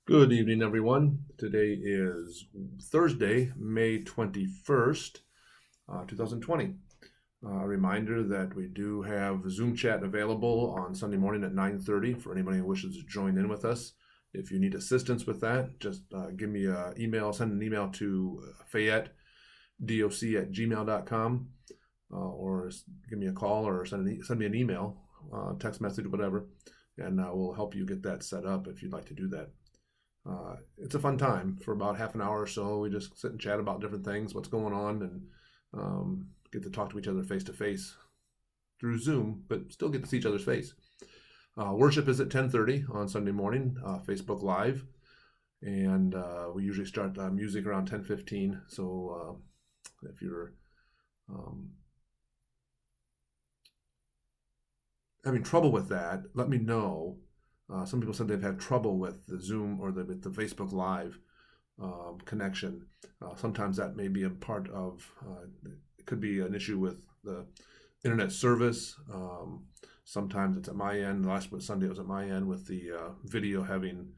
Good evening, everyone. Today is Thursday, May 21st, 2020. A reminder that we do have Zoom chat available on Sunday morning at 9:30 for anybody who wishes to join in with us. If you need assistance with that, just give me an email, send an email to Fayette, doc@gmail.com, or give me a call or send me an email, text message, whatever, and we'll help you get that set up if you'd like to do that. It's a fun time for about half an hour or so. We just sit and chat about different things, what's going on, and get to talk to each other face to face through Zoom, but still get to see each other's face. Worship is at 10:30 on Sunday morning, Facebook Live, and we usually start music around 10:15. So if you're having trouble with that, let me know. Some people said they've had trouble with the Zoom or with the Facebook Live connection. Sometimes that may be a part of, it could be an issue with the internet service. Sometimes it's at my end. Last Sunday it was at my end with the video having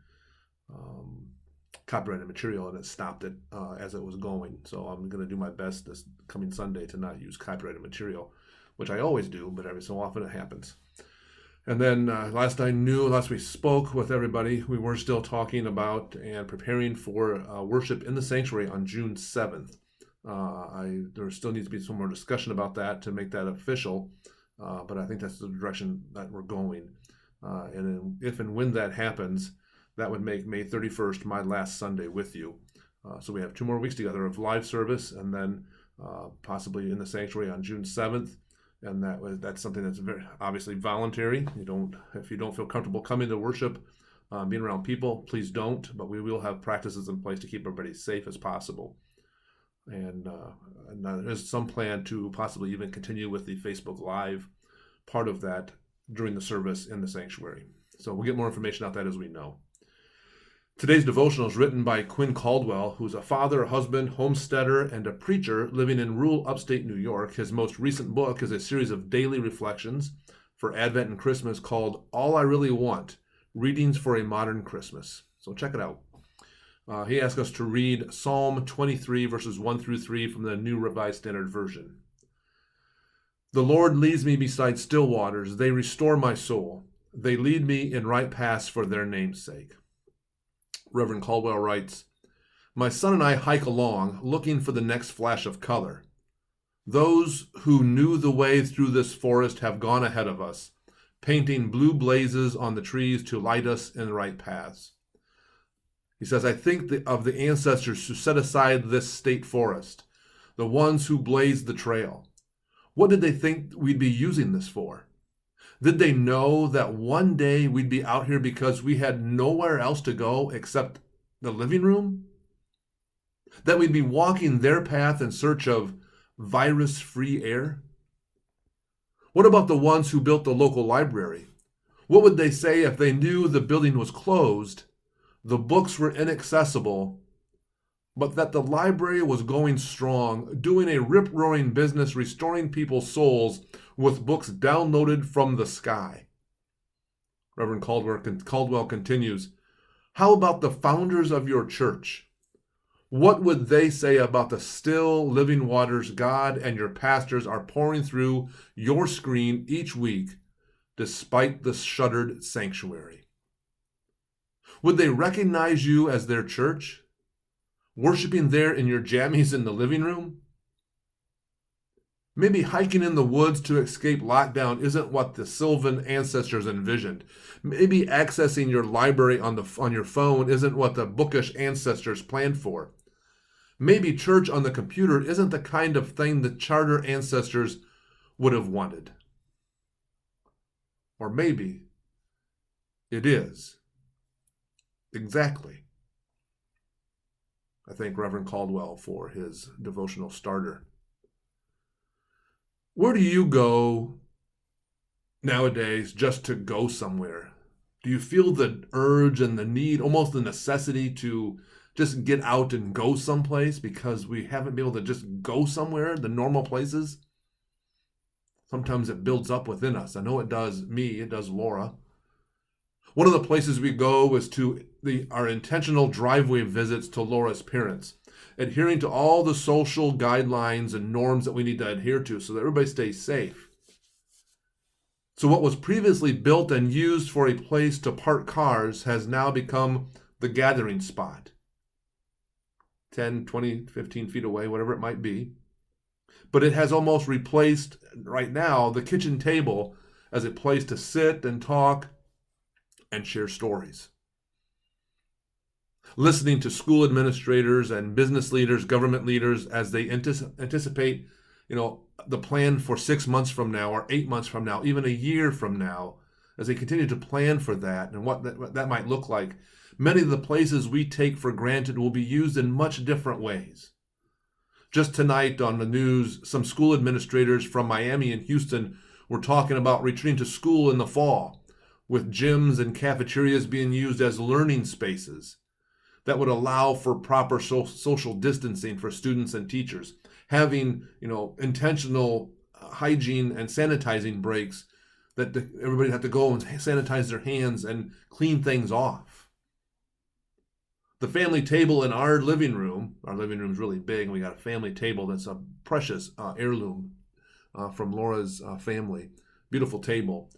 copyrighted material, and it stopped it as it was going. So I'm going to do my best this coming Sunday to not use copyrighted material, which I always do, but every so often it happens. And then last we spoke with everybody, we were still talking about and preparing for worship in the sanctuary on June 7th. There still needs to be some more discussion about that to make that official, but I think that's the direction that we're going. And if and when that happens, that would make May 31st my last Sunday with you. So we have 2 more weeks together of live service, and then possibly in the sanctuary on June 7th. And that's something that's very obviously voluntary. If you don't feel comfortable coming to worship, being around people, please don't. But we will have practices in place to keep everybody safe as possible. And there's some plan to possibly even continue with the Facebook Live part of that during the service in the sanctuary. So we'll get more information out that as we know. Today's devotional is written by Quinn Caldwell, who's a father, a husband, homesteader, and a preacher living in rural upstate New York. His most recent book is a series of daily reflections for Advent and Christmas called All I Really Want, Readings for a Modern Christmas. So check it out. He asked us to read Psalm 23, verses 1 through 3 from the New Revised Standard Version. The Lord leads me beside still waters. They restore my soul. They lead me in right paths for their name's sake. Reverend Caldwell writes, my son and I hike along, looking for the next flash of color. Those who knew the way through this forest have gone ahead of us, painting blue blazes on the trees to light us in the right paths. He says, I think of the ancestors who set aside this state forest, the ones who blazed the trail. What did they think we'd be using this for? Did they know that one day we'd be out here because we had nowhere else to go except the living room? That we'd be walking their path in search of virus-free air? What about the ones who built the local library? What would they say if they knew the building was closed, the books were inaccessible, but that the library was going strong, doing a rip-roaring business restoring people's souls with books downloaded from the sky? Reverend Caldwell continues, how about the founders of your church? What would they say about the still living waters God and your pastors are pouring through your screen each week, despite the shuttered sanctuary? Would they recognize you as their church, worshiping there in your jammies in the living room? Maybe hiking in the woods to escape lockdown isn't what the Sylvan ancestors envisioned. Maybe accessing your library on your phone isn't what the bookish ancestors planned for. Maybe church on the computer isn't the kind of thing the charter ancestors would have wanted. Or maybe it is. Exactly. I thank Reverend Caldwell for his devotional starter. Where do you go nowadays just to go somewhere? Do you feel the urge and the need, almost the necessity to just get out and go someplace because we haven't been able to just go somewhere, the normal places? Sometimes it builds up within us. I know it does me, it does Laura. One of the places we go is to our intentional driveway visits to Laura's parents, adhering to all the social guidelines and norms that we need to adhere to so that everybody stays safe. So what was previously built and used for a place to park cars has now become the gathering spot. 10, 20, 15 feet away, whatever it might be. But it has almost replaced, right now, the kitchen table as a place to sit and talk and share stories. Listening to school administrators and business leaders, government leaders, as they anticipate, the plan for 6 months from now, or 8 months from now, even a year from now, as they continue to plan for that and what that might look like. Many of the places we take for granted will be used in much different ways. Just tonight on the news, some school administrators from Miami and Houston were talking about returning to school in the fall, with gyms and cafeterias being used as learning spaces that would allow for proper social distancing for students and teachers, having intentional hygiene and sanitizing breaks that everybody have to go and sanitize their hands and clean things off. The family table in our living room is really big, and we got a family table that's a precious heirloom from Laura's family. Beautiful table.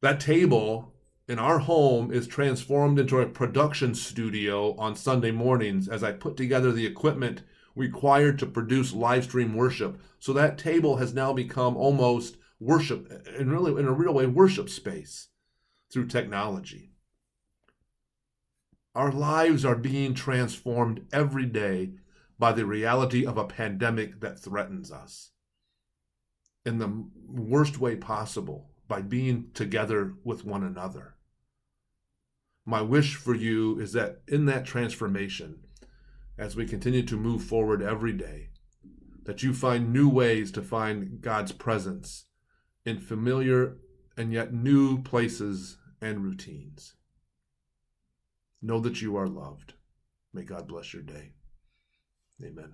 That table in our home is transformed into a production studio on Sunday mornings as I put together the equipment required to produce live stream worship. So that table has now become almost worship, and really in a real way, worship space through technology. Our lives are being transformed every day by the reality of a pandemic that threatens us in the worst way possible, by being together with one another. My wish for you is that in that transformation, as we continue to move forward every day, that you find new ways to find God's presence in familiar and yet new places and routines. Know that you are loved. May God bless your day. Amen.